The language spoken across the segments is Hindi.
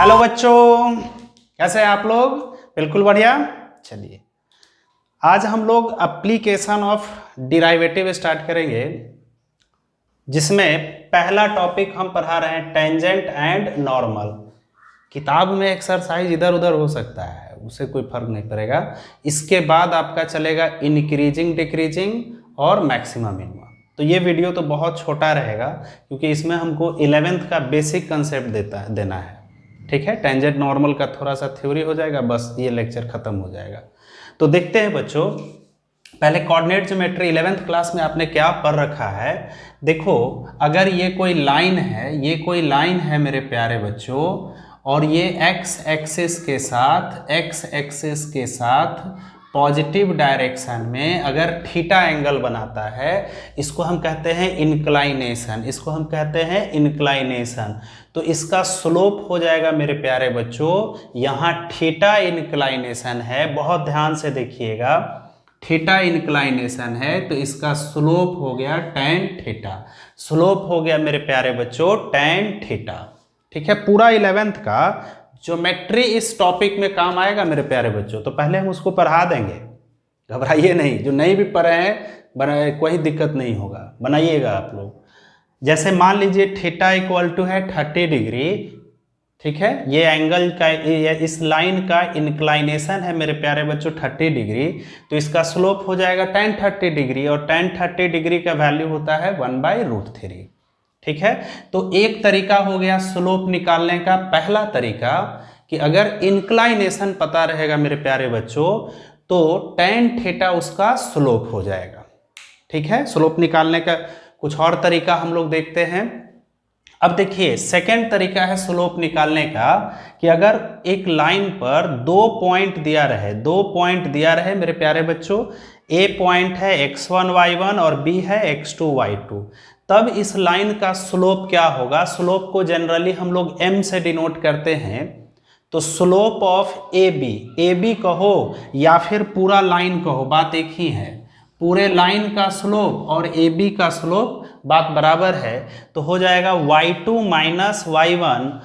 हेलो बच्चों, कैसे हैं आप लोग? बिल्कुल बढ़िया। चलिए आज हम लोग एप्लीकेशन ऑफ डिराइवेटिव स्टार्ट करेंगे, जिसमें पहला टॉपिक हम पढ़ा रहे हैं टेंजेंट एंड नॉर्मल। किताब में एक्सरसाइज इधर उधर हो सकता है, उससे कोई फर्क नहीं पड़ेगा। इसके बाद आपका चलेगा इंक्रीजिंग डिक्रीजिंग और मैक्सिमम मिनिमम। तो ये वीडियो तो बहुत छोटा रहेगा क्योंकि इसमें हमको 11th का बेसिक कंसेप्ट देना है। ठीक है, टेंजेंट नॉर्मल का थोड़ा सा थ्योरी हो जाएगा, बस ये लेक्चर खत्म हो जाएगा। तो देखते हैं बच्चों, पहले कोऑर्डिनेट ज्योमेट्री 11th क्लास में आपने क्या पढ़ रखा है। देखो, अगर ये कोई लाइन है मेरे प्यारे बच्चों, और ये एक्स एक्सिस के साथ पॉजिटिव डायरेक्शन में अगर थीटा एंगल बनाता है, इसको हम कहते हैं इंक्लाइनेशन। तो इसका स्लोप हो जाएगा मेरे प्यारे बच्चों, यहाँ थीटा इंक्लाइनेशन है, बहुत ध्यान से देखिएगा, थीटा इंक्लाइनेशन है, तो इसका स्लोप हो गया tan थीटा। स्लोप हो गया मेरे प्यारे बच्चों tan थीटा। ठीक है, पूरा 11th का ज्योमेट्री इस टॉपिक में काम आएगा मेरे प्यारे बच्चों। तो पहले हम उसको पढ़ा देंगे, घबराइए नहीं। जो नहीं भी पढ़े हैं कोई दिक्कत नहीं होगा, बनाइएगा आप लोग। जैसे मान लीजिए थीटा इक्वल टू है 30 डिग्री। ठीक है, ये एंगल का इस लाइन का इंक्लाइनेशन है मेरे प्यारे बच्चों 30 डिग्री, तो इसका स्लोप हो जाएगा tan 30 डिग्री, और tan 30 डिग्री का वैल्यू होता है 1/√3। ठीक है, तो एक तरीका हो गया स्लोप निकालने का। पहला तरीका कि अगर इंक्लाइनेशन पता रहेगा मेरे प्यारे बच्चों, तो tan थीटा उसका स्लोप हो जाएगा। ठीक है, स्लोप निकालने का कुछ और तरीका हम लोग देखते हैं। अब देखिए, सेकंड तरीका है स्लोप निकालने का कि अगर एक लाइन पर दो पॉइंट दिया रहे मेरे प्यारे बच्चों, ए पॉइंट है x1 y1 और बी है x2 y2, तब इस लाइन का स्लोप क्या होगा। स्लोप को जनरली हम लोग m से डिनोट करते हैं। तो स्लोप ऑफ ए बी कहो या फिर पूरा लाइन कहो, बात एक ही है। पूरे लाइन का स्लोप और ए बी का स्लोप बात बराबर है, तो हो जाएगा y2 minus y1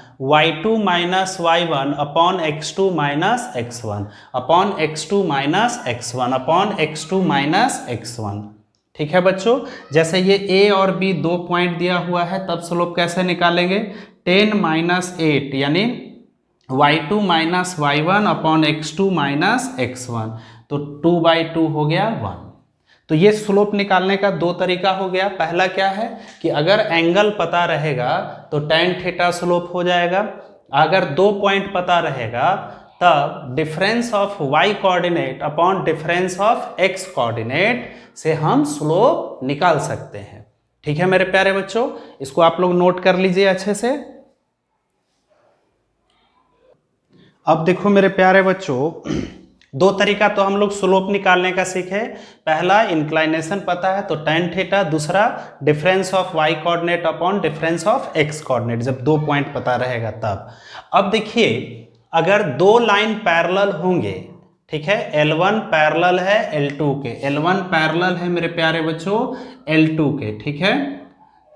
upon x2 minus x1 upon x2 minus x1। ठीक है बच्चों, जैसे ये a और b दो पॉइंट दिया हुआ है, तब स्लोप कैसे निकालेंगे। 10 माइनस 8 यानी y2 minus y1 upon x2 minus x1, तो 2/2 हो गया 1। तो ये स्लोप निकालने का दो तरीका हो गया। पहला क्या है कि अगर एंगल पता रहेगा तो tan थीटा स्लोप हो जाएगा। अगर दो पॉइंट पता रहेगा तब difference of y coordinate upon difference of x coordinate से हम स्लोप निकाल सकते हैं। ठीक है मेरे प्यारे बच्चों, इसको आप लोग नोट कर लीजिए अच्छे से। अब देखो मेरे प्यारे बच्चों, दो तरीका तो हम लोग स्लोप निकालने का सीखे। पहला इंक्लाइनेशन पता है तो tan थीटा, दूसरा difference of y coordinate upon difference of x coordinate, जब दो पॉइंट पता रहेगा तब। अब देखिए, अगर दो लाइन पैरेलल होंगे, ठीक है, L1 पैरेलल है L2 के, L1 पैरेलल है मेरे प्यारे बच्चों L2 के। ठीक है,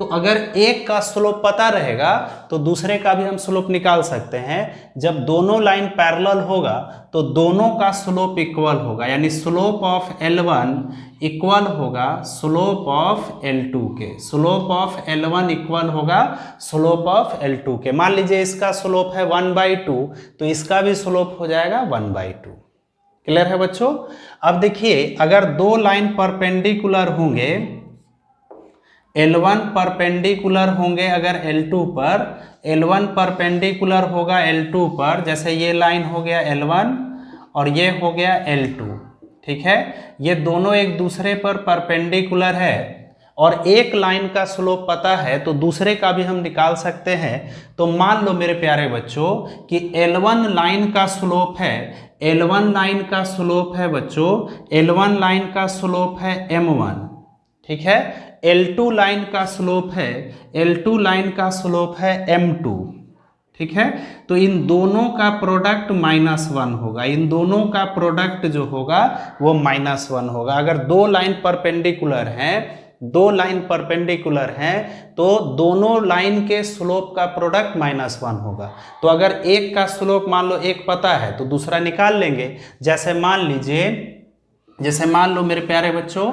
तो अगर एक का स्लोप पता रहेगा तो दूसरे का भी हम स्लोप निकाल सकते हैं। जब दोनों लाइन पैरेलल होगा तो दोनों का स्लोप इक्वल होगा, यानी स्लोप ऑफ L1 इक्वल होगा स्लोप ऑफ L2 के। स्लोप ऑफ L1 इक्वल होगा स्लोप ऑफ L2 के। मान लीजिए इसका स्लोप है 1/2, तो इसका भी स्लोप हो जाएगा 1/2। क्लियर है बच्चों। अब देखिए, अगर दो लाइन परपेंडिकुलर होंगे, L1 परपेंडिकुलर होंगे अगर L2 पर, L1 परपेंडिकुलर होगा L2 पर, जैसे ये लाइन हो गया L1 और ये हो गया L2। ठीक है, ये दोनों एक दूसरे पर परपेंडिकुलर है और एक लाइन का स्लोप पता है तो दूसरे का भी हम निकाल सकते हैं। तो मान लो मेरे प्यारे बच्चों कि L1 लाइन का स्लोप है, L1 लाइन का स्लोप है बच्चों, L1 लाइन का स्लोप है m1। ठीक है, L2 लाइन का स्लोप है, L2 लाइन का स्लोप है m2। ठीक है, तो इन दोनों का प्रोडक्ट -1 होगा, इन दोनों का प्रोडक्ट जो होगा वो -1 होगा। अगर दो लाइन परपेंडिकुलर हैं दो लाइन परपेंडिकुलर हैं तो दोनों लाइन के स्लोप का प्रोडक्ट -1 होगा। तो अगर एक का स्लोप मान लो एक पता है तो दूसरा निकाल लेंगे। जैसे मान लीजिए, जैसे मान लो मेरे प्यारे बच्चों,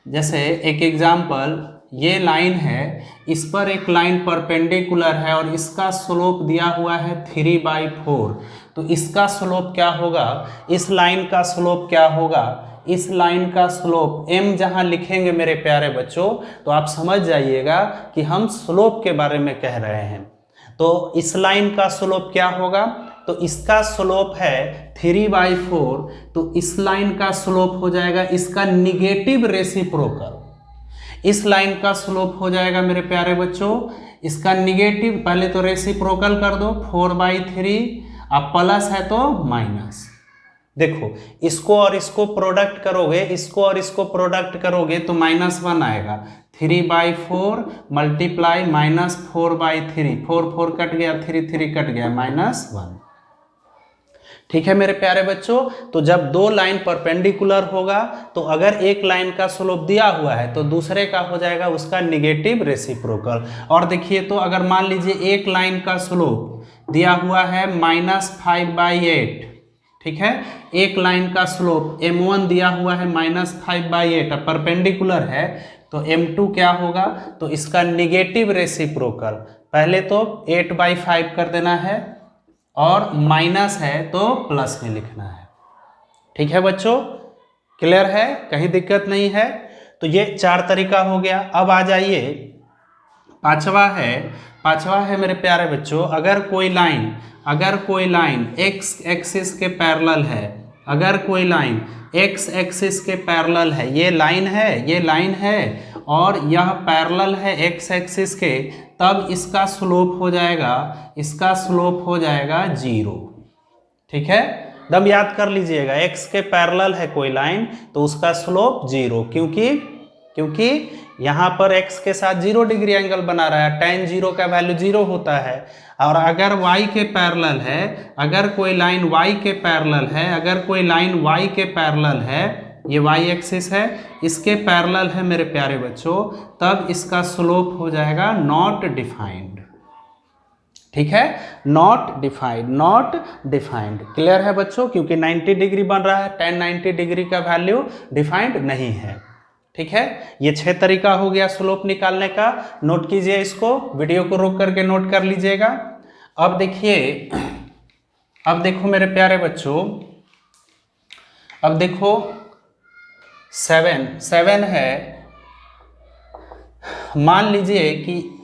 जैसे एक एग्जाम्पल, ये लाइन है, इस पर एक लाइन परपेंडिकुलर है और इसका स्लोप दिया हुआ है 3/4। तो इसका स्लोप क्या होगा, इस लाइन का स्लोप क्या होगा, इस लाइन का स्लोप m जहां लिखेंगे मेरे प्यारे बच्चों तो आप समझ जाइएगा कि हम स्लोप के बारे में कह रहे हैं। तो इस लाइन का स्लोप क्या होगा, तो इसका स्लोप है 3/4, तो इस लाइन का स्लोप हो जाएगा इसका निगेटिव रेसिप्रोकल। इस लाइन का स्लोप हो जाएगा मेरे प्यारे बच्चों इसका निगेटिव, पहले तो रेसिप्रोकल कर दो 4/3, अब प्लस है तो माइनस। देखो इसको और इसको प्रोडक्ट करोगे, इसको और इसको प्रोडक्ट करोगे तो -1 आएगा। 3/4 मल्टीप्लाई -4/3, 4 कट गया, 3 कट गया, -1। ठीक है मेरे प्यारे बच्चों, तो जब दो लाइन परपेंडिकुलर होगा तो अगर एक लाइन का स्लोप दिया हुआ है तो दूसरे का हो जाएगा उसका निगेटिव रेसिप्रोकल। और देखिए तो अगर मान लीजिए एक लाइन का स्लोप दिया हुआ है -5/8, ठीक है, एक लाइन का स्लोप m1 दिया हुआ है -5/8 और परपेंडिकुलर है तो m2 क्या होगा, तो इसका निगेटिव रेसिप्रोकल, पहले तो 8/5 कर देना है और माइनस है तो प्लस में लिखना है। ठीक है बच्चों, क्लियर है, कहीं दिक्कत नहीं है। तो ये 4 तरीका हो गया। अब आ जाइए पांचवा है मेरे प्यारे बच्चों, अगर कोई लाइन x एक्सिस के पैरेलल है, अगर कोई लाइन x एक्सिस के पैरेलल है, ये लाइन है और यह पैरेलल है x एक्सिस के, तब इसका स्लोप हो जाएगा 0। ठीक है, दम याद कर लीजिएगा, x के पैरेलल है कोई लाइन तो उसका स्लोप 0, क्योंकि यहाँ पर x के साथ 0 डिग्री एंगल बना रहा है, tan 0 का वैल्यू 0 होता है। और अगर y के पैरेलल है, अगर कोई लाइन y के पैरेलल है, ये y एक्सिस है, इसके पैरेलल है मेरे प्यारे बच्चों, तब इसका स्लोप हो जाएगा नॉट डिफाइंड। ठीक है, नॉट डिफाइंड। क्लियर है बच्चों, क्योंकि 90 डिग्री बन रहा है, tan 90 डिग्री का वैल्यू डिफाइंड नहीं है। ठीक है, ये 6 तरीका हो गया स्लोप निकालने का। नोट कीजिए इसको, वीडियो को रोक करके नोट कर लीजिएगा। अब देखो मेरे प्यारे बच्चों, अब देखो 7 है, मान लीजिए कि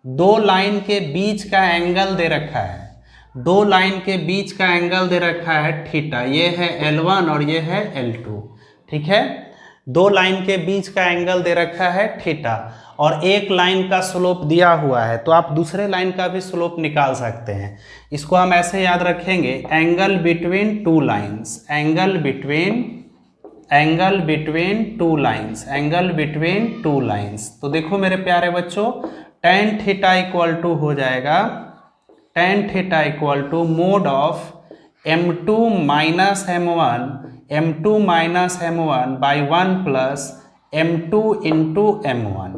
दो लाइन के बीच का एंगल दे रखा है, दो लाइन के बीच का एंगल दे रखा है थीटा, ये है L1 और ये है L2। ठीक है, दो लाइन के बीच का एंगल दे रखा है थीटा और एक लाइन का स्लोप दिया हुआ है, तो आप दूसरे लाइन का भी स्लोप निकाल सकते हैं। इसको हम ऐसे याद रखेंगे, angle between two lines, angle between two lines. तो देखो मेरे प्यारे बच्चों, tan थीटा इक्वल टू हो जाएगा, tan theta equal to mod of m2 minus m1 by 1 plus m2 into m1।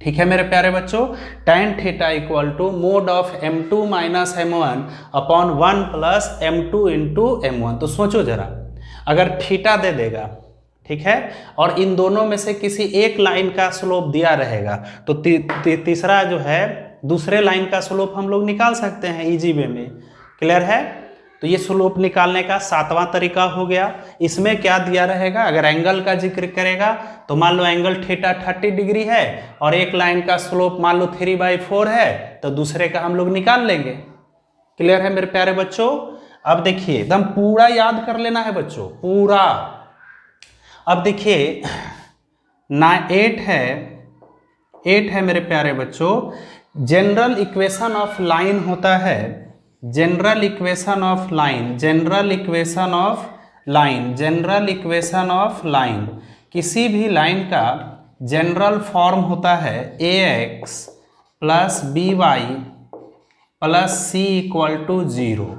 ठीक है मेरे प्यारे बच्चों, tan theta equal to mod of m2 minus m1 upon 1 plus m2 into m1। तो सोचो जरा, अगर थीटा दे देगा, ठीक है, और इन दोनों में से किसी एक लाइन का स्लोप दिया रहेगा तो तीसरा जो है दूसरे लाइन का स्लोप हम लोग निकाल सकते हैं इजी वे में। क्लियर है, तो ये स्लोप निकालने का 7वां तरीका हो गया। इसमें क्या दिया रहेगा, अगर एंगल का जिक्र करेगा तो मान लो एंगल थीटा 30 डिग्री है और एक लाइन का स्लोप मान लो 3/4 है, तो दूसरे का हम लोग निकाल लेंगे। क्लियर है मेरे प्यारे बच्चों। अब देखिए एकदम पूरा याद कर लेना है बच्चों, पूरा। अब देखिए 8 है मेरे प्यारे बच्चों, जनरल इक्वेशन ऑफ लाइन होता है, जनरल इक्वेशन ऑफ लाइन, किसी भी लाइन का जनरल फॉर्म होता है ax plus by plus c equal to 0।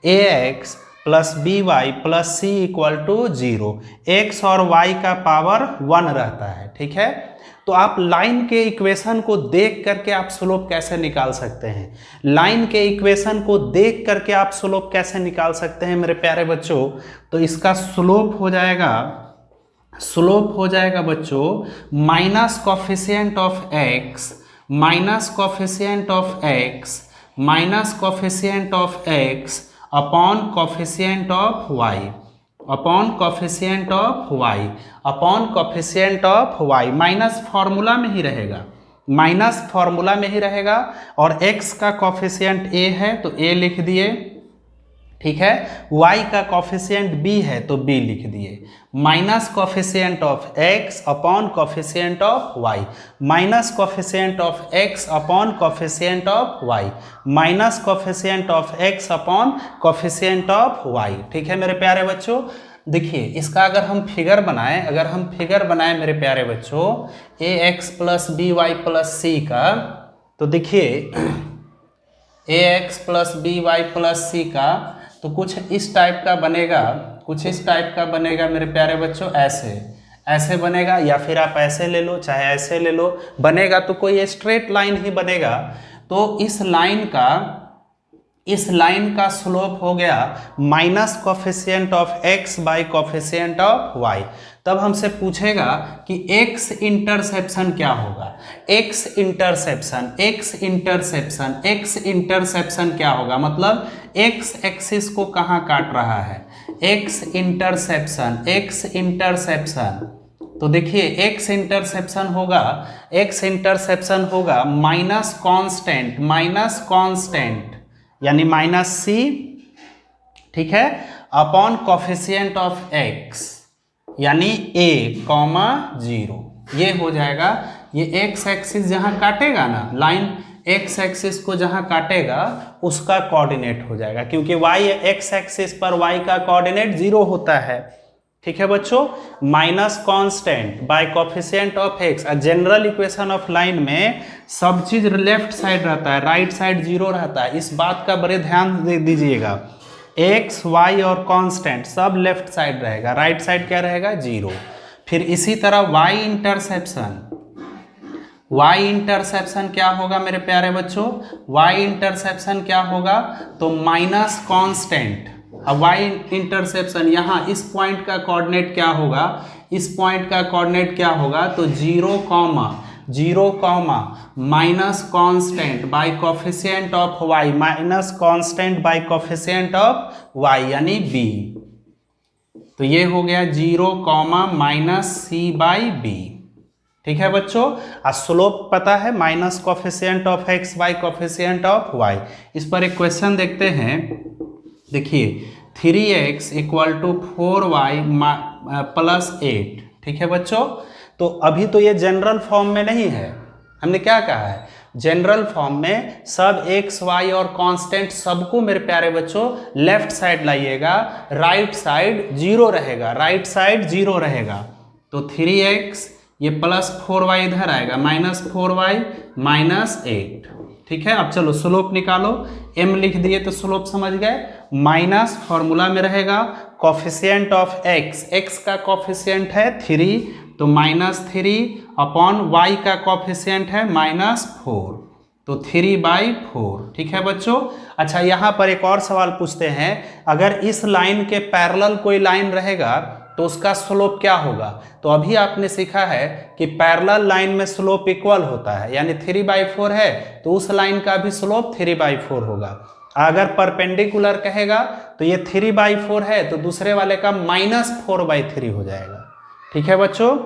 ax plus B Y plus C equal to 0। X और वाई का पावर 1 रहता है, ठीक है। तो आप लाइन के इक्वेशन को देख करके आप स्लोप कैसे निकाल सकते हैं, लाइन के इक्वेशन को देख करके आप स्लोप कैसे निकाल सकते हैं मेरे प्यारे बच्चों। तो इसका स्लोप हो जाएगा बच्चों minus coefficient of X minus coefficient of X minus coefficient of X upon coefficient of Y upon coefficient of Y upon coefficient of Y. Minus formula में ही रहेगा, माइनस फॉर्मूला में ही रहेगा। और x का कॉफिशिएंट a है तो a लिख दिए, ठीक है। y का कॉफिशिएंट b है तो b लिख दिए। Minus coefficient of x upon coefficient of y minus coefficient of x upon coefficient of y minus coefficient of x upon coefficient of y, ठीक है मेरे प्यारे बच्चों। देखिए इसका अगर हम फिगर बनाएं मेरे प्यारे बच्चों ax plus B Y plus C का, तो देखिए ax plus B Y plus C का तो कुछ इस टाइप का बनेगा, मेरे प्यारे बच्चों। ऐसे बनेगा, या फिर आप ऐसे ले लो चाहे ऐसे ले लो, बनेगा तो कोई स्ट्रेट लाइन ही बनेगा। तो इस लाइन का स्लोप हो गया minus coefficient of x by coefficient of y। तब हमसे पूछेगा कि x इंटरसेप्शन क्या होगा, x इंटरसेप्शन क्या होगा, मतलब x एक्सिस को कहाँ काट रहा है, x इंटरसेप्शन। तो देखिए x इंटरसेप्शन होगा माइनस कांस्टेंट यानी माइनस c, ठीक है, अपॉन कॉफिशिएंट ऑफ x यानी a, 0। ये हो जाएगा, ये x एक्सिस जहां काटेगा ना, लाइन x एक्सिस को जहां काटेगा उसका कोऑर्डिनेट हो जाएगा, क्योंकि y x एक्सिस पर y का कोऑर्डिनेट 0 होता है, ठीक है बच्चों। Minus constant bye coefficient of x। General equation of line में सब चीज लेफ्ट साइड रहता है, राइट साइड 0 रहता है, इस बात का बड़े ध्यान दे दीजिएगा। x y और कांस्टेंट सब लेफ्ट साइड रहेगा, राइट साइड क्या रहेगा 0। फिर इसी तरह y इंटरसेप्शन क्या होगा मेरे प्यारे बच्चों, y इंटरसेप्शन क्या होगा, तो माइनस कांस्टेंट। अब y इंटरसेप्शन यहाँ इस पॉइंट का कोऑर्डिनेट क्या होगा, तो 0, minus constant bye coefficient of y minus constant bye coefficient of y यानी b। तो ये हो गया 0, माइनस c बाई b, ठीक है बच्चों। और स्लोप पता है minus coefficient of x bye coefficient of y। इस पर एक क्वेश्चन देखते हैं, देखिए 3x equal to 4y plus 8, ठीक है बच्चों। तो अभी तो ये जनरल फॉर्म में नहीं है, हमने क्या कहा है, जनरल फॉर्म में सब x y और कांस्टेंट सबको मेरे प्यारे बच्चों लेफ्ट साइड लाइएगा, राइट साइड 0 रहेगा, तो 3x ये प्लस 4y इधर आएगा, माइनस 4y माइनस 8, ठीक है। अब चलो स्लोप निकालो, m लिख दिए तो स्लोप समझ गए। माइनस फॉर्मूला में रहेगा कॉफिशिएंट ऑफ x का कॉफिशिएंट है 3, तो माइनस 3 अपॉन y का कॉफिशिएंट है माइनस 4, तो 3/4, ठीक है बच्चों। अच्छा यहाँ पर एक और सवाल पूछते हैं, अगर इस लाइन के पैरेलल कोई लाइन रहेगा तो उसका स्लोप क्या होगा। तो अभी आपने सीखा है कि पैरेलल लाइन में स्लोप इक्वल होता है, यानी 3/4 है तो उस लाइन का भी स्लोप 3/4 होगा। अगर परपेंडिकुलर कहेगा तो ये 3/4 है तो दूसरे वाले का -4/3 हो जाएगा, ठीक है बच्चों।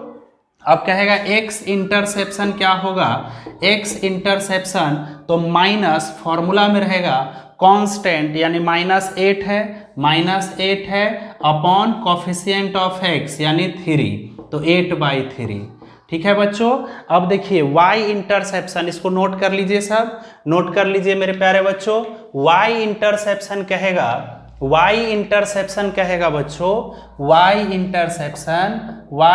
अब कहेगा x इंटरसेप्शन क्या होगा, x इंटरसेप्शन तो माइनस फॉर्मूला में रहेगा कांस्टेंट यानी -8 है अपॉन कॉफिशिएंट ऑफ x यानी 3, तो 8/3, ठीक है बच्चों। अब देखिए y इंटरसेप्शन, इसको नोट कर लीजिए, सब नोट कर लीजिए मेरे प्यारे बच्चों। y इंटरसेप्शन कहेगा बच्चों, y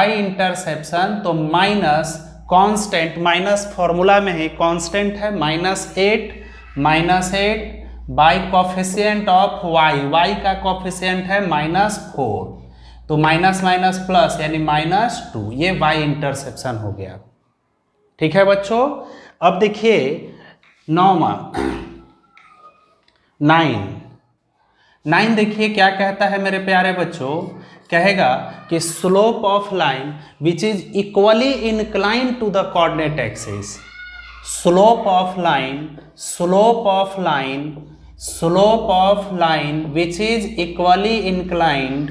इंटरसेप्शन तो माइनस कांस्टेंट, माइनस फॉर्मूला में ही कांस्टेंट है -8 by coefficient of Y, Y का कॉफिशिएंट है -4, तो माइनस माइनस प्लस यानी -2, ये वाई इंटरसेप्शन हो गया। ठीक है बच्चों। अब देखिए 9वां 9 देखिए क्या कहता है मेरे प्यारे बच्चों, कहेगा कि slope of line which is equally incline to the coordinate axis, slope of line, slope of line, slope of line which is equally inclined,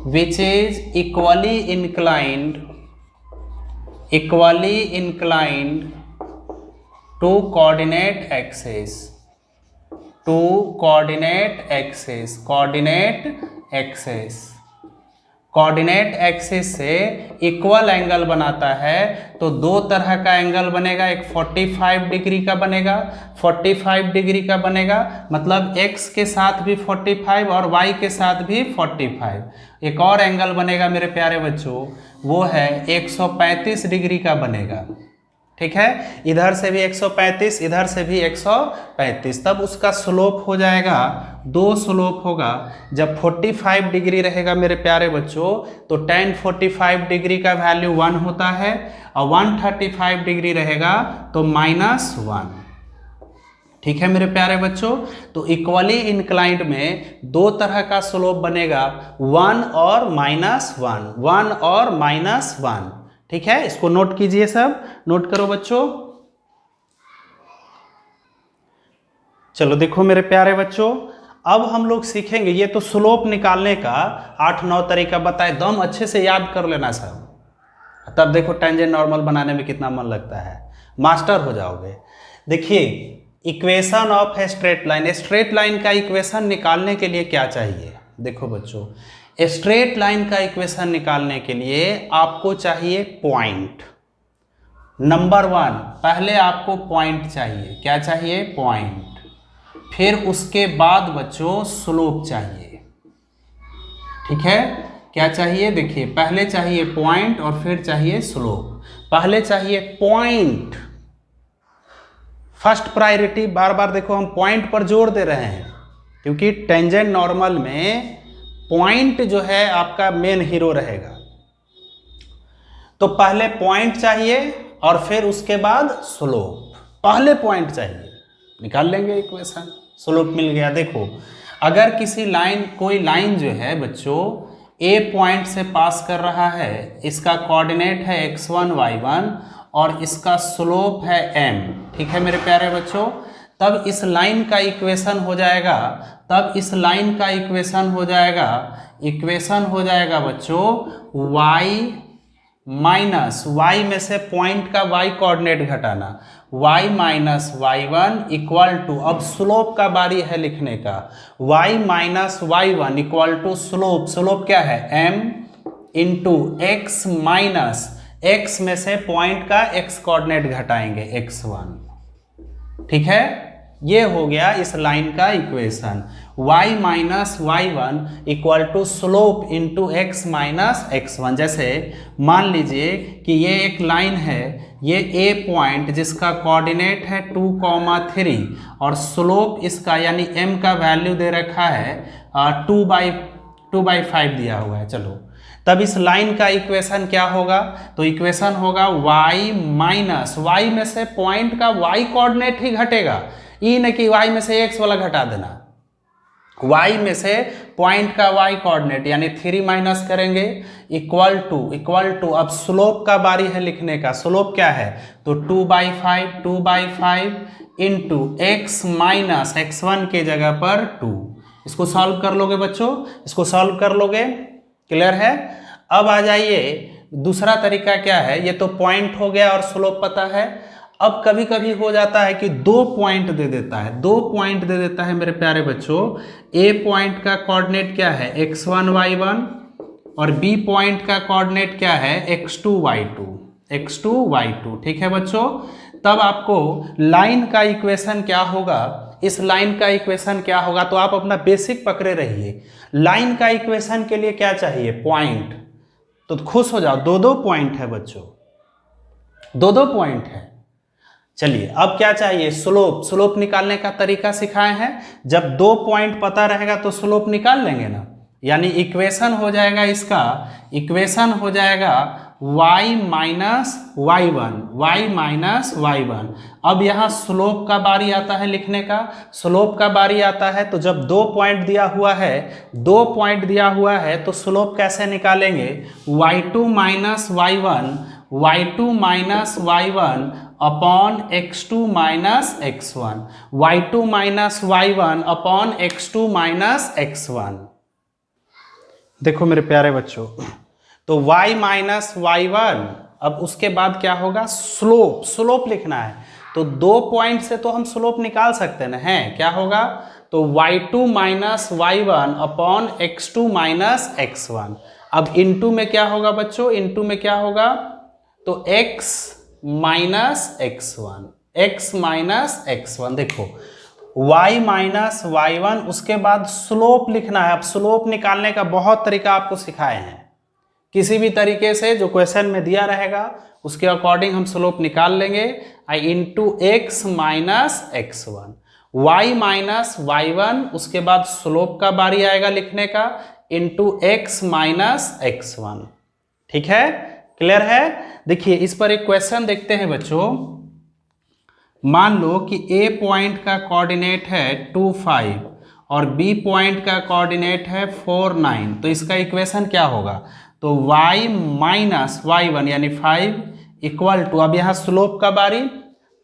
which is equally inclined, equally inclined to coordinate axis, to coordinate axis, coordinate axis, coordinate axis से इक्वल एंगल बनाता है। तो दो तरह का एंगल बनेगा, एक 45 डिग्री का बनेगा, 45 डिग्री का बनेगा, मतलब x के साथ भी 45 और y के साथ भी 45। एक और एंगल बनेगा मेरे प्यारे बच्चों, वो है 135 डिग्री का बनेगा। ठीक है, इधर से भी 135, इधर से भी 135, तब उसका स्लोप हो जाएगा, दो स्लोप होगा। जब 45 डिग्री रहेगा मेरे प्यारे बच्चों तो tan 45 डिग्री का वैल्यू 1 होता है, और 135 डिग्री रहेगा तो -1। ठीक है मेरे प्यारे बच्चों, तो इक्वली इंक्लाइंड में दो तरह का स्लोप बनेगा, 1 और -1, 1 और -1। ठीक है, इसको नोट कीजिए, सब नोट करो बच्चों। चलो देखो मेरे प्यारे बच्चों, अब हम लोग सीखेंगे, ये तो स्लोप निकालने का 8-9 तरीका बताए, दम अच्छे से याद कर लेना सब, तब देखो टेंजेंट नॉर्मल बनाने में कितना मन लगता है, मास्टर हो जाओगे। देखिए equation of a straight line, straight line का इक्वेशन निकालने के लिए क्या चाहिए, देखो बच्चों स्ट्रेट लाइन का इक्वेशन निकालने के लिए आपको चाहिए पॉइंट। नंबर 1, पहले आपको पॉइंट चाहिए, क्या चाहिए, पॉइंट। फिर उसके बाद बच्चों स्लोप चाहिए। ठीक है, क्या चाहिए, देखिए पहले चाहिए पॉइंट और फिर चाहिए स्लोप। पहले चाहिए पॉइंट, फर्स्ट प्रायोरिटी, बार बार देखो हम पॉइंट पर जोर दे रहे हैं, क्योंकि टेंजेंट नॉर्मल में पॉइंट जो है आपका मेन हीरो रहेगा। तो पहले पॉइंट चाहिए और फिर उसके बाद स्लोप। पहले पॉइंट चाहिए, निकाल लेंगे इक्वेशन, स्लोप मिल गया। देखो अगर किसी लाइन, कोई लाइन जो है बच्चों ए पॉइंट से पास कर रहा है, इसका कोऑर्डिनेट है x1 y1 और इसका स्लोप है m। ठीक है मेरे प्यारे बच्चों, तब इस लाइन का इक्वेशन हो जाएगा, तब इस लाइन का इक्वेशन हो जाएगा, इक्वेशन हो जाएगा बच्चों y माइनस, y में से पॉइंट का y कोऑर्डिनेट घटाना, y minus y1 equal to, अब स्लोप का बारी है लिखने का, y minus y1 equal to slope, slope क्या है m into x minus, x में से पॉइंट का x कोऑर्डिनेट घटाएंगे x1। ठीक है, ये हो गया इस लाइन का equation, y minus y1 equal to slope into x minus x1। जैसे मान लीजिए कि ये एक लाइन है, ये a पॉइंट जिसका कोऑर्डिनेट है 2,3 और स्लोप इसका यानी m का वैल्यू दे रखा है 2/5 दिया हुआ है। चलो तब इस लाइन का इक्वेशन क्या होगा, तो इक्वेशन होगा y माइनस, y में से पॉइंट का y कोऑर्डिनेट ही घटेगा, ये न कि y में से x वाला घटा देना, y में से पॉइंट का y कोऑर्डिनेट यानी 3 माइनस करेंगे इक्वल टू अब स्लोप का बारी है लिखने का, स्लोप क्या है, तो 2/5 इंटू x माइनस x1 के जगह पर 2। इसको सॉल्व कर लोगे बच्चों, इसको सॉल्व कर लोगे, क्लियर है। अब आ जाइए दूसरा तरीका क्या है, ये तो पॉइंट हो गया और स्लोप पता है। अब कभी कभी हो जाता है कि दो पॉइंट दे देता है, दो पॉइंट दे देता है मेरे प्यारे बच्चों। ए पॉइंट का कोऑर्डिनेट क्या है x1 y1 और बी पॉइंट का कोऑर्डिनेट क्या है x2 y2। ठीक है बच्चों, तब आपको लाइन का इक्वेशन क्या होगा, इस लाइन का इक्वेशन क्या होगा, तो आप अपना बेसिक पकड़े रहिए। लाइन का इक्वेशन के लिए क्या चाहिए, पॉइंट, तो खुश हो जाओ, दो पॉइंट है बच्चों, दो पॉइंट है। चलिए अब क्या चाहिए, स्लोप। स्लोप निकालने का तरीका सिखाए हैं। जब 2 पॉइंट पता रहेगा तो स्लोप निकाल लेंगे ना, यानी इक्वेशन हो जाएगा इसका, इक्वेशन हो जाएगा y माइनस वाई वन। अब यहाँ स्लोप का बारी आता है लिखने का, स्लोप का बारी आता है। तो जब 2 पॉइंट दिया हुआ है, 2 पॉइंट दिया हुआ है तो स्लोप कैसे निकालेंगे, y2 minus Y one upon x2 minus x1, y2 minus Y one upon x2 minus x1। देखो मेरे प्यारे बच्चों, तो y माइनस वाई वन, अब उसके बाद क्या होगा, स्लोप। स्लोप लिखना है तो 2 पॉइंट से तो हम स्लोप निकाल सकते हैं, है क्या होगा, तो y2 minus Y one upon x2 minus x1। अब इनटू में क्या होगा बच्चों, इनटू में क्या होगा, तो x माइनस x1, देखो y माइनस वाई वन, उसके बाद स्लोप लिखना है। अब स्लोप निकालने का बहुत तरीका आपको सिखाए हैं, किसी भी तरीके से जो क्वेश्चन में दिया रहेगा उसके अकॉर्डिंग हम स्लोप निकाल लेंगे। I into X minus x1, y minus Y one, उसके बाद स्लोप का बारी आएगा लिखने का, इंटू x माइनस x1। ठीक है, क्लियर है। देखिए इस पर एक क्वेश्चन देखते हैं बच्चों। मान लो कि a पॉइंट का कोऑर्डिनेट है 2 5 और b पॉइंट का कोऑर्डिनेट है 4 9, तो इसका इक्वेशन क्या होगा, तो y माइनस वाई वन यानी 5 इक्वल टू, अब यहाँ स्लोप का बारी,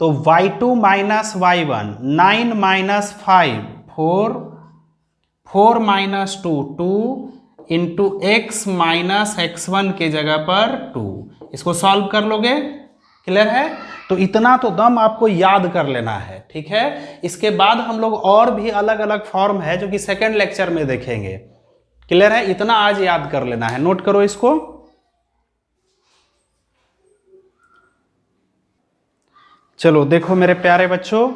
तो y2 minus Y one, 9 minus 5 4, 4 minus 2 2 into x minus x1 के जगह पर 2। इसको सॉल्व कर लोगे, क्लियर है। तो इतना तो दम आपको याद कर लेना है, ठीक है। इसके बाद हम लोग और भी अलग अलग फॉर्म है जो कि सेकंड लेक्चर में देखेंगे, क्लियर है। इतना आज याद कर लेना है, नोट करो इसको। चलो देखो मेरे प्यारे बच्चों,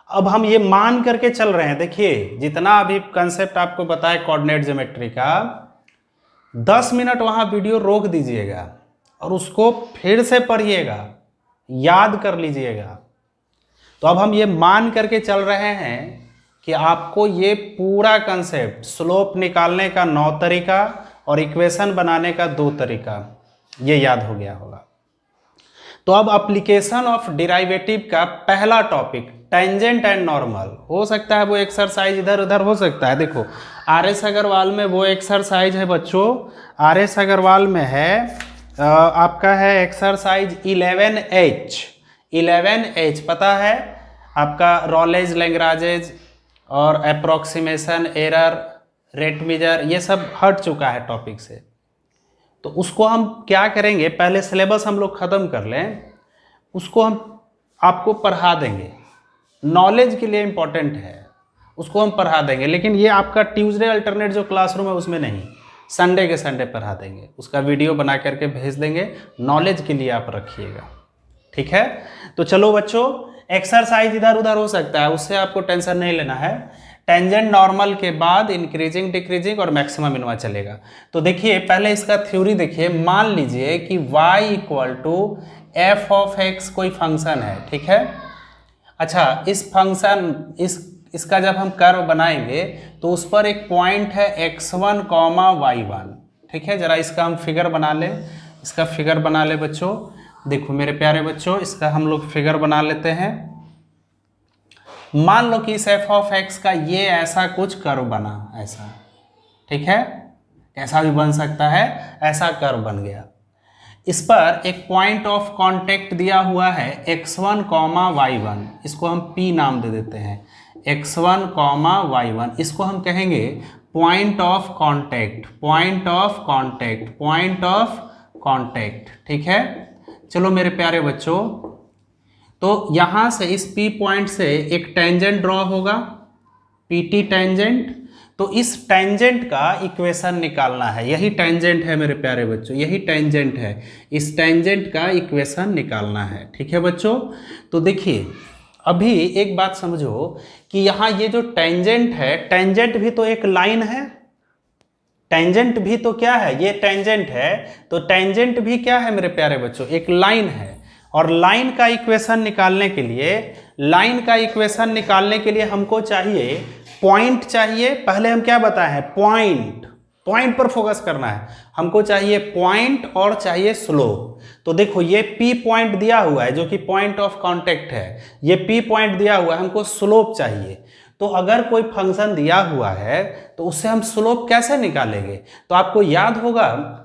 अब हम ये मान करके चल रहे हैं। देखिए जितना अभी कंसेप्ट आपको बताया कोऑर्डिनेट ज्योमेट्री का, 10 मिनट वहां वीडियो रोक दीजिएगा और उसको फिर से पढ़िएगा, याद कर लीजिएगा। तो अब हम ये मान करके चल रहे हैं कि आपको ये पूरा कंसेप्ट, स्लोप निकालने का 9 तरीका और इक्वेशन बनाने का 2 तरीका, ये याद हो गया होगा। तो अब एप्लीकेशन ऑफ डिराइवेटिव का पहला टॉपिक टेंजेंट एंड नॉर्मल। हो सकता है वो एक्सरसाइज इधर उधर हो सकता है। देखो आर.एस. अग्रवाल में वो एक्सरसाइज है बच्चों, आर.एस. अग्रवाल में है आपका है एक्सरसाइज 11H पता है आपका, रॉलेज लैग्रांजेज और अप्रोक्सीमेशन एरर, रेट मेजर, ये सब हट चुका है टॉपिक से। तो उसको हम क्या करेंगे, पहले सिलेबस हम लोग ख़त्म कर लें, उसको हम आपको पढ़ा देंगे, नॉलेज के लिए इम्पोर्टेंट है, उसको हम पढ़ा देंगे। लेकिन ये आपका ट्यूसडे अल्टरनेट जो क्लासरूम है उसमें नहीं, संडे के संडे पढ़ा देंगे, उसका वीडियो बना करके भेज देंगे, नॉलेज के लिए आप रखिएगा, ठीक है। तो चलो बच्चों, एक्सरसाइज इधर उधर हो सकता है, उससे आपको टेंशन नहीं लेना है। टेंजेंट नॉर्मल के बाद इंक्रीजिंग डिक्रीजिंग और मैक्सिमम मिनिमम चलेगा। तो देखिए पहले इसका थ्योरी देखिए। मान लीजिए कि y equal to F of X कोई फंक्शन है, ठीक है। अच्छा इस फंक्शन इसका जब हम कर्व बनाएंगे तो उस पर एक पॉइंट है x1 कॉमा y1, ठीक है। जरा इसका हम फिगर बना लें, इसका फिगर बना ले बच्चों। देखो मेरे प्यारे बच्चों, इसका हम लोग फिगर बना लेते हैं। मान लो कि इस एफ ऑफ एक्स का ये ऐसा कुछ कर्व बना, ऐसा, ठीक है, ऐसा भी बन सकता है, ऐसा कर्व बन गया। इस पर एक पॉइंट ऑफ कांटेक्ट दिया हुआ है x1 कॉमा y1, इसको हम P नाम दे देते हैं, x1 कॉमा y1, इसको हम कहेंगे point of contact, point of contact, point of contact, ठीक है। चलो मेरे प्यारे बच्चों, तो यहाँ से इस P पॉइंट से एक टेंजेंट ड्रॉ होगा, PT टेंजेंट। तो इस टेंजेंट का इक्वेशन निकालना है, यही टेंजेंट है मेरे प्यारे बच्चों, यही टेंजेंट है, इस टेंजेंट का इक्वेशन निकालना है, ठीक है बच्चों। तो देखिए अभी एक बात समझो कि यहाँ ये जो टेंजेंट है, टेंजेंट भी तो एक लाइन है, टेंजेंट भी तो क्या है, ये टेंजेंट है, तो टेंजेंट भी क्या है मेरे प्यारे बच्चों, एक लाइन है। और लाइन का इक्वेशन निकालने के लिए हमको चाहिए पॉइंट चाहिए। पहले हम क्या बताए हैं, पॉइंट पर फोकस करना है। हमको चाहिए पॉइंट और चाहिए स्लोप। तो देखो ये P पॉइंट दिया हुआ है जो कि पॉइंट ऑफ कांटेक्ट है, ये P पॉइंट दिया हुआ है, हमको स्लोप चाहिए। तो अगर कोई फंक्शन दिया हुआ है तो उससे हम स्लोप कैसे निकालेंगे? तो आपको याद होगा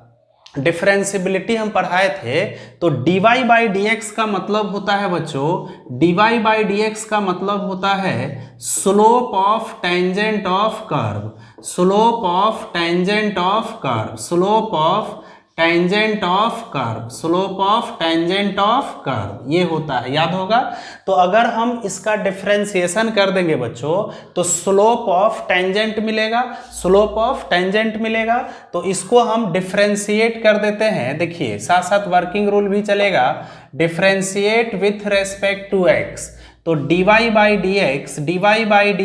डिफरेंशियबिलिटी हम पढ़ाए थे, तो dy बाई डी एक्स का मतलब होता है बच्चों, dy बाई डी एक्स का मतलब होता है slope of tangent of curve, slope of tangent of curve, slope of tangent of curve, slope of tangent of curve, ये होता है, याद होगा। तो अगर हम इसका डिफरेंशिएशन कर देंगे बच्चों तो स्लोप ऑफ टेंजेंट मिलेगा, स्लोप ऑफ टेंजेंट मिलेगा। तो इसको हम डिफरेंशिएट कर देते हैं, देखिए साथ साथ वर्किंग रूल भी चलेगा, differentiate with respect to X. तो dy by D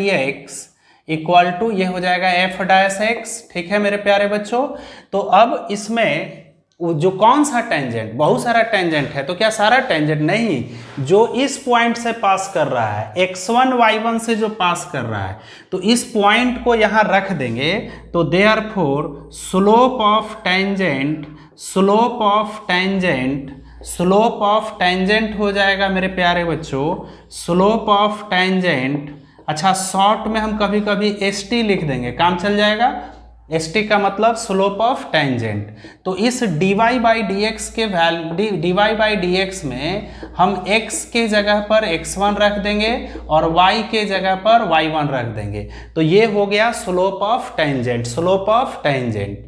x equal to ये हो जाएगा एफ डैश एक्स, ठीक है मेरे प्यारे बच्चों। तो अब इसमें जो कौन सा टेंजेंट, बहुत सारा टेंजेंट है, तो क्या सारा टेंजेंट नहीं, जो इस पॉइंट से पास कर रहा है, x1 y1 से जो पास कर रहा है, तो इस पॉइंट को यहां रख देंगे। तो देयरफॉर स्लोप ऑफ टेंजेंट हो जाएगा मेरे प्यारे बच्चों, स्लोप ऑफ टेंजेंट। अच्छा शॉर्ट में हम कभी कभी st लिख देंगे, काम चल जाएगा। st का मतलब स्लोप ऑफ टेंजेंट। तो इस dy बाई डी एक्स में हम x के जगह पर x1 रख देंगे और y के जगह पर y1 रख देंगे। तो ये हो गया स्लोप ऑफ टेंजेंट,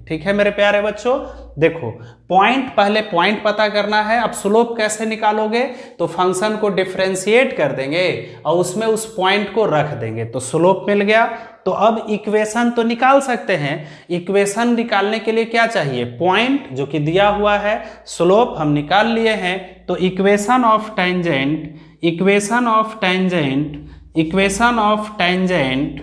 ठीक है मेरे प्यारे बच्चों। देखो पॉइंट, पहले पॉइंट पता करना है। अब स्लोप कैसे निकालोगे, तो फंक्शन को डिफरेंशिएट कर देंगे और उसमें उस पॉइंट को रख देंगे, तो स्लोप मिल गया। तो अब इक्वेशन तो निकाल सकते हैं। इक्वेशन निकालने के लिए क्या चाहिए, पॉइंट जो कि दिया हुआ है, स्लोप हम निकाल लिए हैं। तो इक्वेशन ऑफ टेंजेंट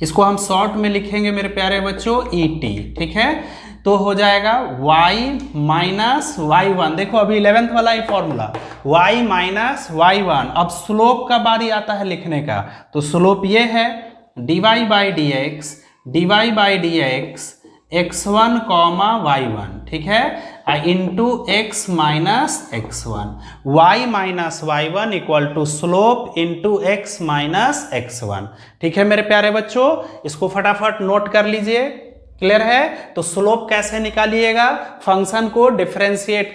इसको हम शॉर्ट में लिखेंगे मेरे प्यारे बच्चों ET, ठीक है। तो हो जाएगा y माइनस y1, देखो अभी 11th वाला ही फॉर्मूला, y माइनस y1। अब स्लोप का बारी आता है लिखने का, तो स्लोप ये है dy by D X x1 comma y1, ठीक है, into x minus x1, y minus y1 equal to slope into x minus x1, ठीक है मेरे प्यारे बच्चों। इसको फटाफट नोट कर लीजिए, क्लियर है। तो स्लोप कैसे निकालिएगा, फंक्शन को डिफरेंशिएट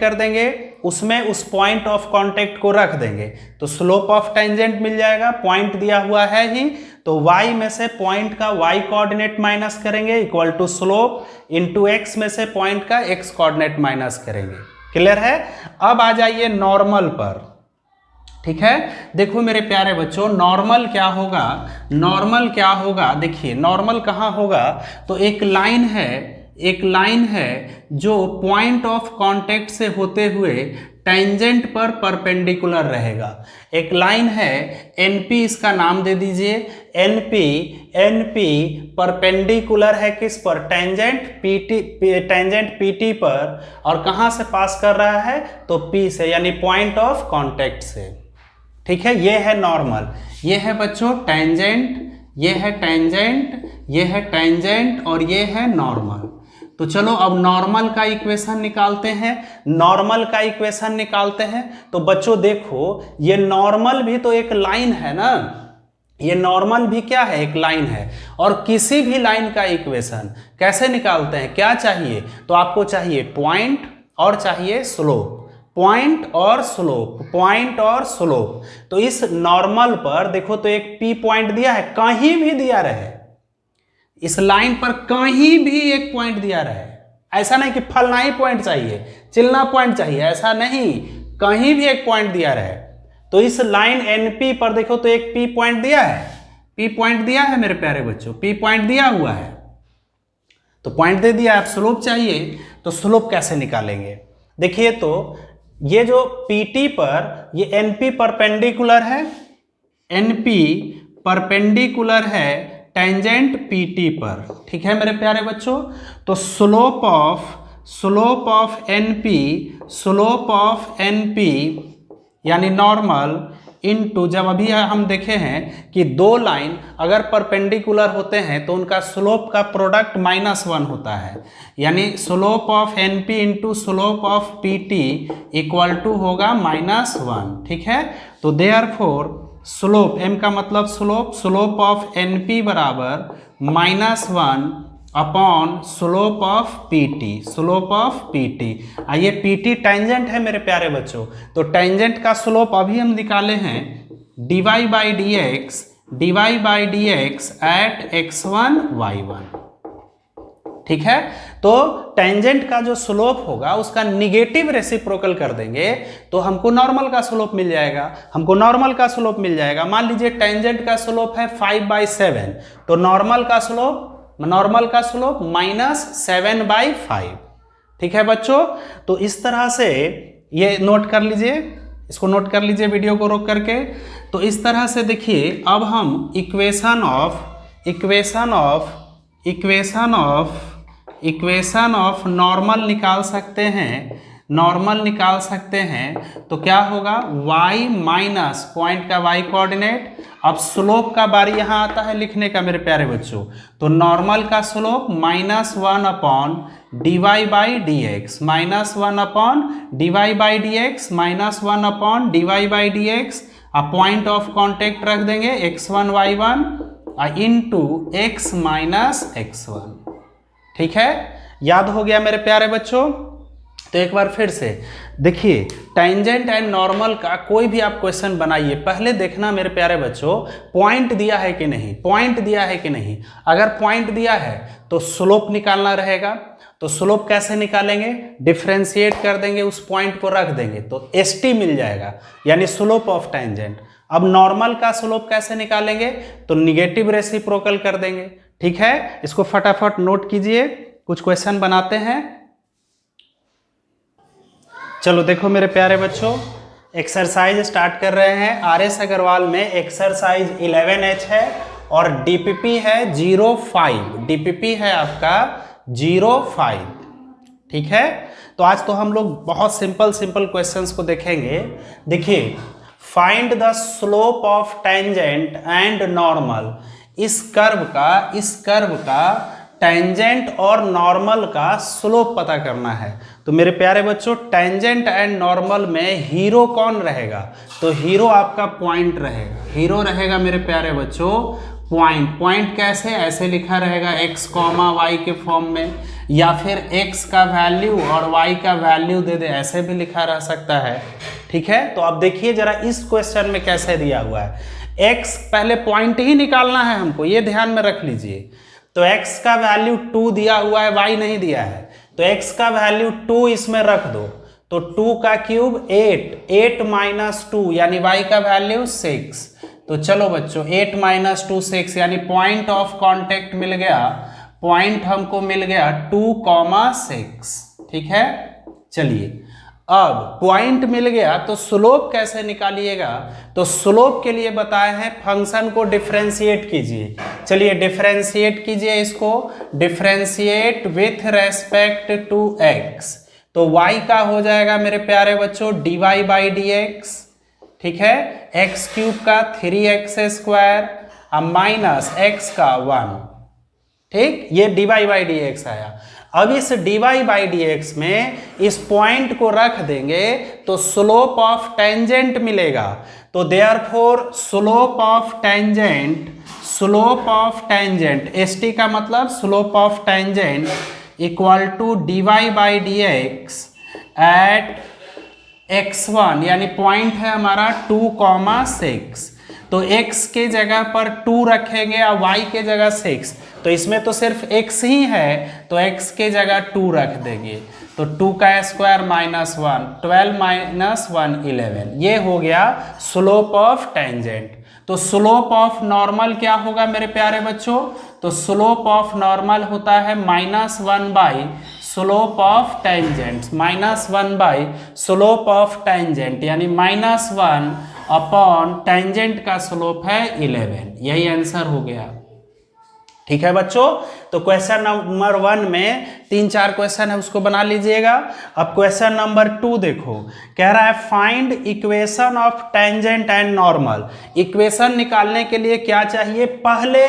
कर देंगे, उसमें उस पॉइंट ऑफ कांटेक्ट को रख देंगे, तो स्लोप ऑफ टेंजेंट मिल जाएगा। पॉइंट दिया हुआ है ही, तो y में से पॉइंट का y कोऑर्डिनेट माइनस करेंगे equal to slope into x में से पॉइंट का x कोऑर्डिनेट माइनस करेंगे, क्लियर है। अब आ जाइए नॉर्मल पर, ठीक है। देखो मेरे प्यारे बच्चों नॉर्मल क्या होगा, देखिए नॉर्मल कहाँ होगा, तो एक लाइन है जो पॉइंट ऑफ कांटेक्ट से होते हुए टेंजेंट पर परपेंडिकुलर रहेगा। एक लाइन है NP, इसका नाम दे दीजिए NP परपेंडिकुलर है किस पर, टेंजेंट PT पर, और कहाँ से पास कर रहा है, तो P से, यानी पॉइंट ऑफ कांटेक्ट से, ठीक है। ये है नॉर्मल, ये है बच्चों टेंजेंट, ये है टेंजेंट और ये है नॉर्मल। तो चलो अब नॉर्मल का इक्वेशन निकालते हैं। तो बच्चों देखो ये नॉर्मल भी तो एक लाइन है ना, ये नॉर्मल भी क्या है, एक लाइन है। और किसी भी लाइन का इक्वेशन कैसे निकालते हैं, क्या चाहिए, तो आपको चाहिए पॉइंट और चाहिए स्लोप, पॉइंट और स्लोप। तो इस नॉर्मल पर देखो तो एक P पॉइंट दिया है, कहीं भी दिया रहे, इस लाइन पर कहीं भी एक पॉइंट दिया रहे, ऐसा नहीं कि फलना ही पॉइंट चाहिए, चिलना पॉइंट चाहिए, ऐसा नहीं, कहीं भी एक पॉइंट दिया रहे। तो इस लाइन NP पर देखो तो एक P पॉइंट दिया है, मेरे प्यारे बच्चों, P पॉइंट दिया हुआ है, तो पॉइंट दे दिया, आप स्लोप चाहिए, तो स्लोप कैसे निकालेंगे। देखिए तो ये जो PT पर ये NP परपेंडिकुलर है टेंजेंट PT पर, ठीक है मेरे प्यारे बच्चों। तो स्लोप स्लोप ऑफ एनपी यानी नॉर्मल इनटू, जब अभी हम देखे हैं कि दो लाइन अगर परपेंडिकुलर होते हैं तो उनका स्लोप का प्रोडक्ट -1 होता है, यानी slope of NP into slope of PT equal to होगा -1। ठीक है, तो देयरफॉर स्लोप, एम का मतलब स्लोप ऑफ एनपी बराबर -1 अपॉन स्लोप ऑफ पीटी। आइए, पीटी टेंजेंट है मेरे प्यारे बच्चों, तो टेंजेंट का स्लोप अभी हम निकाले हैं dy by D X at x1 y1। ठीक है, तो टेंजेंट का जो स्लोप होगा उसका निगेटिव रेसिप्रोकल कर देंगे तो हमको नॉर्मल का स्लोप मिल जाएगा। मान लीजिए टेंजेंट का स्लोप है 5/7, तो नॉर्मल का स्लोप -7/5। ठीक है बच्चों, तो इस तरह से ये नोट कर लीजिए, इसको नोट कर लीजिए वीडियो को रोक करके। तो इस तरह से देखिए, अब हम इक्वेशन ऑफ नॉर्मल निकाल सकते हैं। तो क्या होगा, y माइनस पॉइंट का y कोऑर्डिनेट, अब स्लोप का बारी यहाँ आता है लिखने का मेरे प्यारे बच्चों, तो नॉर्मल का slope -1 upon dy by D x, -1 upon dy by dx, point of contact रख देंगे x1 y1 into x minus x1। ठीक है, याद हो गया मेरे प्यारे बच्चों। तो एक बार फिर से देखिए, टेंजेंट एंड नॉर्मल का कोई भी आप क्वेश्चन बनाइए, पहले देखना मेरे प्यारे बच्चों पॉइंट दिया है कि नहीं। अगर पॉइंट दिया है तो स्लोप निकालना रहेगा। तो स्लोप कैसे निकालेंगे, डिफरेंशिएट कर देंगे, उस पॉइंट को रख देंगे तो st मिल जाएगा, यानी स्लोप ऑफ टेंजेंट। अब नॉर्मल का स्लोप कैसे निकालेंगे, तो निगेटिव रेसिप्रोकल कर देंगे। ठीक है, इसको फटाफट नोट कीजिए, कुछ क्वेश्चन बनाते हैं। चलो देखो मेरे प्यारे बच्चों, एक्सरसाइज स्टार्ट कर रहे हैं। RS अग्रवाल में एक्सरसाइज 11H है और DPP है 05, DPP है आपका 05। ठीक है, तो आज तो हम लोग बहुत सिंपल क्वेश्चंस को देखेंगे। देखिए, find the slope of tangent and normal. इस कर्व का टेंजेंट और नॉर्मल का स्लोप पता करना है। तो मेरे प्यारे बच्चों, टेंजेंट एंड नॉर्मल में हीरो कौन रहेगा, तो हीरो आपका पॉइंट रहेगा। मेरे प्यारे बच्चों, पॉइंट कैसे, ऐसे लिखा रहेगा x, y के फॉर्म में, या फिर x का वैल्यू और y का वैल्यू दे दे, ऐसे भी लिखा रह सकता है। ठीक है, तो अब देखिए जरा इस क्वेश्चन में कैसे दिया हुआ है। x पहले पॉइंट ही निकालना है हमको, ये ध्यान में रख लीजिए। तो x का वैल्यू 2 दिया हुआ है, y नहीं दिया है, तो x का वैल्यू 2 इसमें रख दो, तो 2 का क्यूब 8 माइनस 2 यानी y का वैल्यू 6। तो चलो बच्चों, 8 माइनस 2 6, यानी पॉइंट ऑफ कांटेक्ट मिल गया, पॉइंट हमको मिल गया 2,6। ठीक है, चलिए अब पॉइंट मिल गया तो स्लोप कैसे निकालिएगा, तो स्लोप के लिए बताए हैं फंक्शन को डिफरेंशिएट कीजिए। चलिए डिफरेंशिएट कीजिए, इसको differentiate with respect to x। तो y का हो जाएगा मेरे प्यारे बच्चों dy बाई डी एक्स। ठीक है, x क्यूब का 3x² अब माइनस x का 1। ठीक, ये dy बाई डी एक्स आया। अब इस dy बाई डी एक्स में इस पॉइंट को रख देंगे तो स्लोप ऑफ टेंजेंट मिलेगा। तो therefore slope of tangent st का मतलब slope of tangent equal to dy by D X at x1, यानी पॉइंट है हमारा 2,6। तो x के जगह पर 2 रखेंगे और y के जगह 6, तो इसमें तो सिर्फ x ही है, तो x के जगह 2 रख देंगे, तो 2 का स्क्वायर माइनस 1, 12 माइनस 1 11। ये हो गया स्लोप ऑफ टेंजेंट। तो स्लोप ऑफ नॉर्मल क्या होगा मेरे प्यारे बच्चों, तो स्लोप ऑफ नॉर्मल होता है -1 by slope of tangent, -1 by slope of tangent, यानी -1 अपॉन टेंजेंट का स्लोप है 11। यही आंसर हो गया। ठीक है बच्चों, तो क्वेश्चन नंबर 1 में 3-4 क्वेश्चन है, उसको बना लीजिएगा। अब क्वेश्चन नंबर 2 देखो, कह रहा है find equation of tangent and normal. Equation निकालने के लिए क्या चाहिए? पहले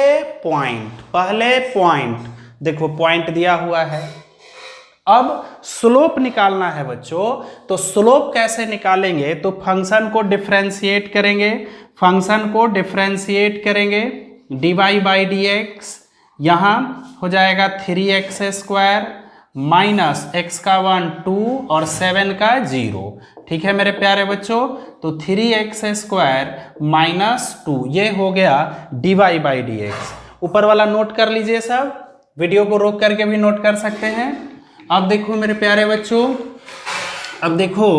पॉइंट देखो पॉइंट दिया हुआ है। अब स्लोप निकालना है बच्चों, तो स्लोप कैसे निकालेंगे? तो फंक्शन को डिफरेंशिएट करेंगे, dy बाई डी एक्स, यहाँ हो जाएगा 3x स्क्वायर माइनस x का 1 2 और 7 का 0। ठीक है मेरे प्यारे बच्चों, तो 3x स्क्वायर माइनस 2 ये हो गया dy बाई डी एक्स। ऊपर वाला नोट कर लीजिए सब, वीडियो को रोक करके भी नोट कर सकते हैं। अब देखो मेरे प्यारे बच्चों, अब देखो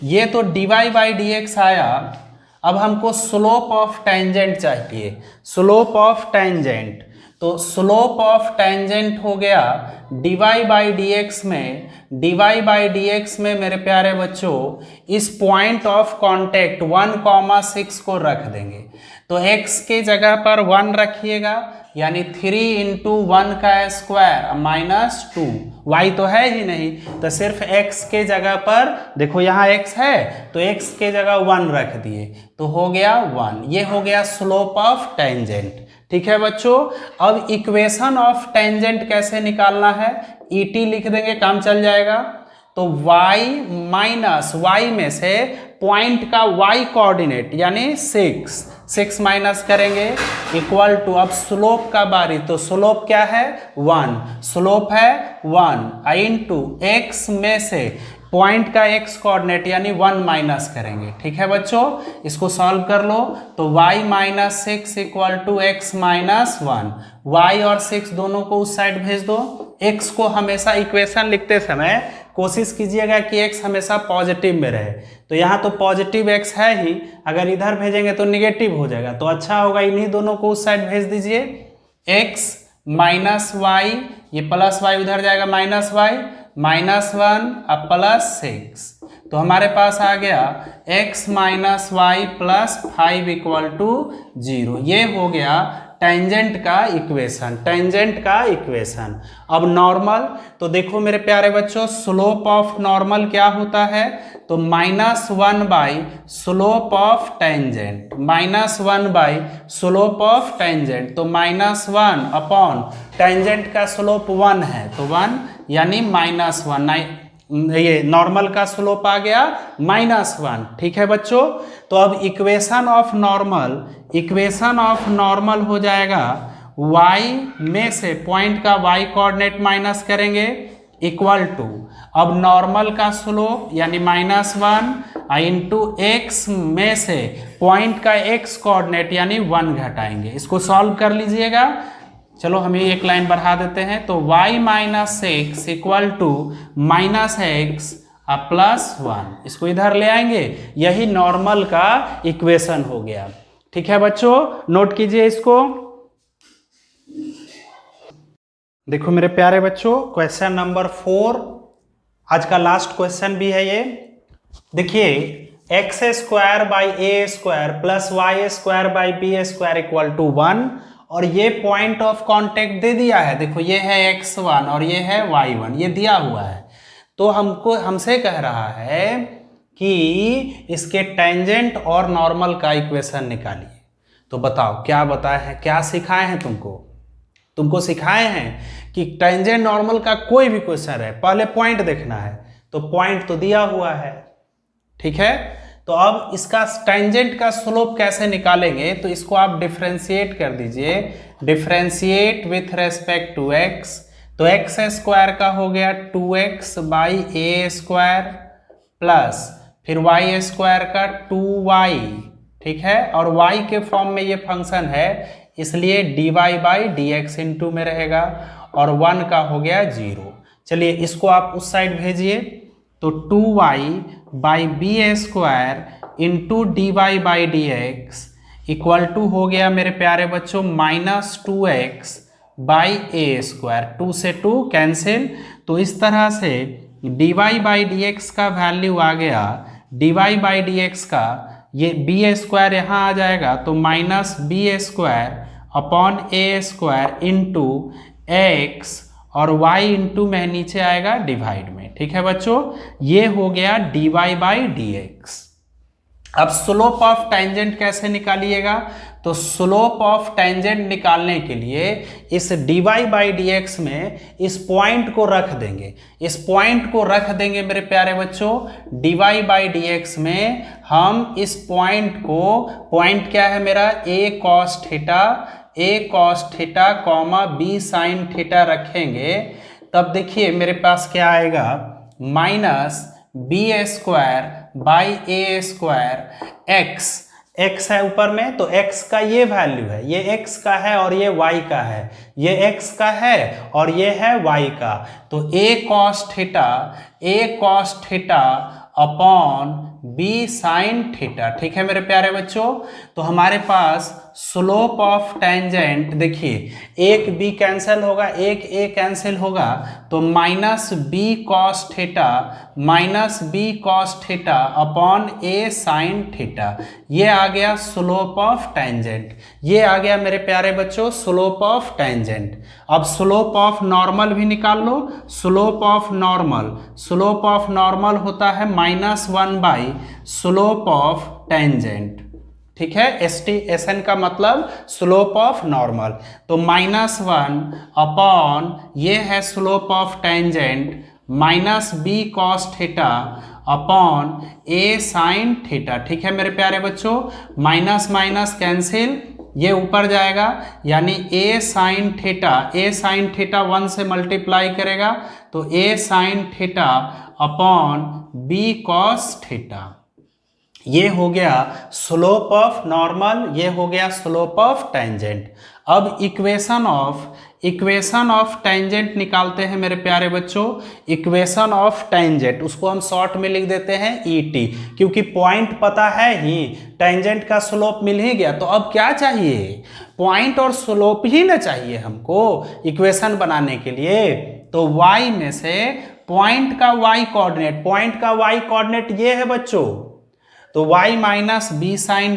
ये तो dy बाई डी एक्स आया। अब हमको स्लोप ऑफ टेंजेंट चाहिए, स्लोप ऑफ टेंजेंट। तो स्लोप ऑफ टेंजेंट हो गया dy बाई डी एक्स में मेरे प्यारे बच्चों इस पॉइंट ऑफ कांटेक्ट 1,6 को रख देंगे। तो x के जगह पर 1 रखिएगा, यानी 3 इंटू 1 का स्क्वायर माइनस 2। y तो है ही नहीं, तो सिर्फ x के जगह पर देखो यहाँ x है तो x के जगह 1 रख दिए, तो हो गया 1। ये हो गया स्लोप ऑफ टेंजेंट। ठीक है बच्चों, अब इक्वेशन ऑफ टेंजेंट कैसे निकालना है? ET लिख देंगे, काम चल जाएगा। तो y माइनस y में से पॉइंट का y कोऑर्डिनेट यानी 6 माइनस करेंगे इक्वल टू, अब स्लोप का बारी, तो स्लोप क्या है? 1, स्लोप है 1 इंटू x में से पॉइंट का x कोऑर्डिनेट यानी 1 माइनस करेंगे। ठीक है बच्चों, इसको सॉल्व कर लो, तो y minus 6 equal to x minus 1। y और 6 दोनों को उस साइड भेज दो। x को हमेशा इक्वेशन लिखते समय कोशिश कीजिएगा कि x हमेशा पॉजिटिव में रहे। तो यहाँ तो पॉजिटिव x है ही, अगर इधर भेजेंगे तो निगेटिव हो जाएगा, तो अच्छा होगा इन्हीं दोनों को उस साइड भेज दीजिए। x माइनस वाई, ये प्लस वाई उधर जाएगा माइनस वाई, माइनस 1 अब प्लस 6, तो हमारे पास आ गया x minus y plus 5 equal to 0। ये हो गया टेंजेंट का इक्वेशन। अब नॉर्मल, तो देखो मेरे प्यारे बच्चों स्लोप ऑफ नॉर्मल क्या होता है? तो -1 by slope of tangent, -1 by slope of tangent, तो -1 अपॉन टेंजेंट का स्लोप 1 है, तो 1 यानी -1। ये नॉर्मल का स्लोप आ गया -1। ठीक है बच्चों, तो अब इक्वेशन ऑफ नॉर्मल हो जाएगा y में से पॉइंट का y कोऑर्डिनेट माइनस करेंगे इक्वल टू, अब नॉर्मल का स्लोप यानी -1 इंटू x में से पॉइंट का x कोऑर्डिनेट यानी 1 घटाएंगे। इसको सॉल्व कर लीजिएगा। चलो हम ये एक लाइन बढ़ा देते हैं, तो y minus 6 equal to minus x plus 1, इसको इधर ले आएंगे, यही नॉर्मल का इक्वेशन हो गया। ठीक है बच्चों, नोट कीजिए इसको। देखो मेरे प्यारे बच्चों, क्वेश्चन नंबर 4 आज का लास्ट क्वेश्चन भी है ये। देखिए x square by a square plus y square by b square equal to 1, और ये पॉइंट ऑफ कांटेक्ट दे दिया है। देखो ये है x1 और ये है y1, ये दिया हुआ है। तो हमसे कह रहा है कि इसके टेंजेंट और नॉर्मल का इक्वेशन निकालिए। तो बताओ क्या बताए हैं, क्या सिखाए हैं तुमको सिखाए हैं कि टेंजेंट नॉर्मल का कोई भी क्वेश्चन है पहले पॉइंट देखना है, तो पॉइंट तो दिया हुआ है। ठीक है, तो अब इसका टेंजेंट का स्लोप कैसे निकालेंगे? तो इसको आप डिफरेंशिएट कर दीजिए, differentiate with respect to x, तो एक्स स्क्वायर का हो गया 2x by a square plus फिर y स्क्वायर का 2y। ठीक है, और y के फॉर्म में ये फंक्शन है इसलिए dy by D x into में रहेगा, और 1 का हो गया 0। चलिए इसको आप उस साइड भेजिए, तो 2y by b square into d y by D x equal to हो गया मेरे प्यारे बच्चों -2x बाई ए स्क्वायर, 2 से 2 कैंसिल, तो इस तरह से dy बाई डी एक्स का वैल्यू आ गया, dy बाई डी एक्स का ये बी स्क्वायर यहाँ आ जाएगा, तो -b स्क्वायर अपॉन ए स्क्वायर इंटू एक्स और y इंटू में नीचे आएगा डिवाइड में। ठीक है बच्चों, ये हो गया dy बाई डी एक्स। अब स्लोप ऑफ टेंजेंट कैसे निकालिएगा? तो स्लोप ऑफ टेंजेंट निकालने के लिए इस dy बाई डी एक्स में इस पॉइंट को रख देंगे, इस पॉइंट को रख देंगे मेरे प्यारे बच्चों। dy बाई डी एक्स में हम इस पॉइंट को, पॉइंट क्या है मेरा, a cos theta comma b sine theta रखेंगे, तब देखिए मेरे पास क्या आएगा, minus b square by a square x है ऊपर में, तो x का ये वैल्यू है, ये x का है और ये y का है, ये x का है और ये है y का, तो a cos theta upon b sine theta. ठीक है मेरे प्यारे बच्चों, तो हमारे पास स्लोप ऑफ टेंजेंट, देखिए एक b कैंसिल होगा, एक a कैंसिल होगा, तो minus b cos theta upon a sine theta, ये आ गया स्लोप ऑफ टेंजेंट, ये आ गया मेरे प्यारे बच्चों स्लोप ऑफ टेंजेंट। अब स्लोप ऑफ नॉर्मल भी निकाल लो, स्लोप ऑफ नॉर्मल होता है -1 बाई स्लोप ऑफ टेंजेंट। ठीक है, SN का मतलब स्लोप ऑफ नॉर्मल, तो -1 अपॉन ये है slope of tangent minus b cos theta upon a sine theta. ठीक है मेरे प्यारे बच्चों, माइनस माइनस कैंसिल, ये ऊपर जाएगा, यानी a साइन थीटा 1 से मल्टीप्लाई करेगा, तो a sine theta upon b cos theta. ये हो गया स्लोप ऑफ नॉर्मल, ये हो गया स्लोप ऑफ टेंजेंट। अब इक्वेशन ऑफ टेंजेंट निकालते हैं मेरे प्यारे बच्चों। इक्वेशन ऑफ टेंजेंट, उसको हम शॉर्ट में लिख देते हैं ET, क्योंकि पॉइंट पता है ही, टेंजेंट का स्लोप मिल ही गया, तो अब क्या चाहिए, पॉइंट और स्लोप ही ना चाहिए हमको इक्वेशन बनाने के लिए। तो y में से पॉइंट का y कोऑर्डिनेट ये है बच्चों, तो y minus b sine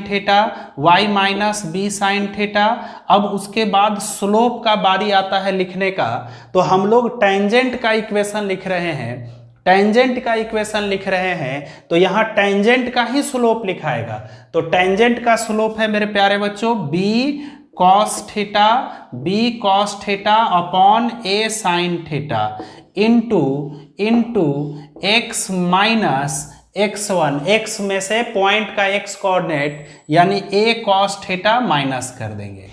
theta, अब उसके बाद स्लोप का बारी आता है लिखने का, तो हम लोग टेंजेंट का इक्वेशन लिख रहे हैं, तो यहाँ टेंजेंट का ही स्लोप लिखाएगा, तो टेंजेंट का स्लोप है मेरे प्यारे बच्चों b cos theta upon a sine theta into x minus x1, x में से पॉइंट का x कोऑर्डिनेट यानी a cos थीटा माइनस कर देंगे।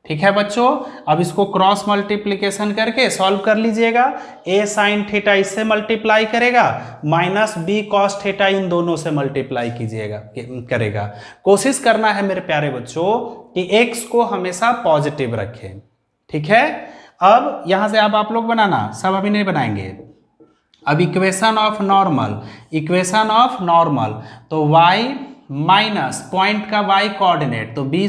ठीक है बच्चों, अब इसको क्रॉस मल्टीप्लिकेशन करके सॉल्व कर लीजिएगा। a साइन थीटा इससे मल्टीप्लाई करेगा, minus b cos theta in दोनों से मल्टीप्लाई करेगा। कोशिश करना है मेरे प्यारे बच्चों कि x को हमेशा पॉजिटिव रखें। ठीक है, अब यहां से अब आप लोग बनाना, सब अभी नहीं बनाएंगे। अब इक्वेशन ऑफ नॉर्मल, तो y माइनस पॉइंट का y कोऑर्डिनेट, तो b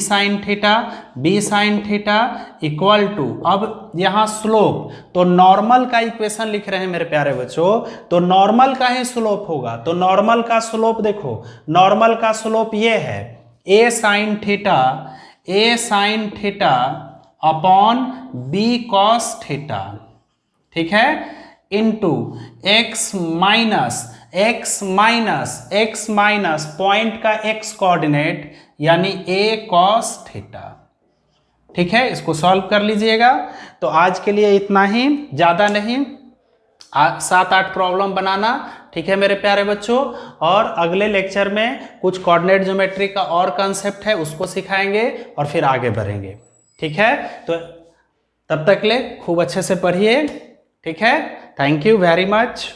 sine theta equal to, अब यहाँ स्लोप, तो नॉर्मल का इक्वेशन लिख रहे हैं मेरे प्यारे बच्चों, तो नॉर्मल का ही स्लोप होगा, तो नॉर्मल का स्लोप देखो, नॉर्मल का स्लोप ये है a sine theta upon b cos theta. ठीक है, इंटू x माइनस पॉइंट का x कोऑर्डिनेट यानी a cos थीटा। ठीक है, इसको सॉल्व कर लीजिएगा। तो आज के लिए इतना ही, ज़्यादा नहीं, 7-8 प्रॉब्लम बनाना। ठीक है मेरे प्यारे बच्चों, और अगले लेक्चर में कुछ कोऑर्डिनेट ज्योमेट्री का और कंसेप्ट है उसको सिखाएंगे और फिर आगे बढ़ेंगे। ठीक है, तो तब तक ले खूब अच्छे से पढ़िए। ठीक है, थैंक यू वेरी मच।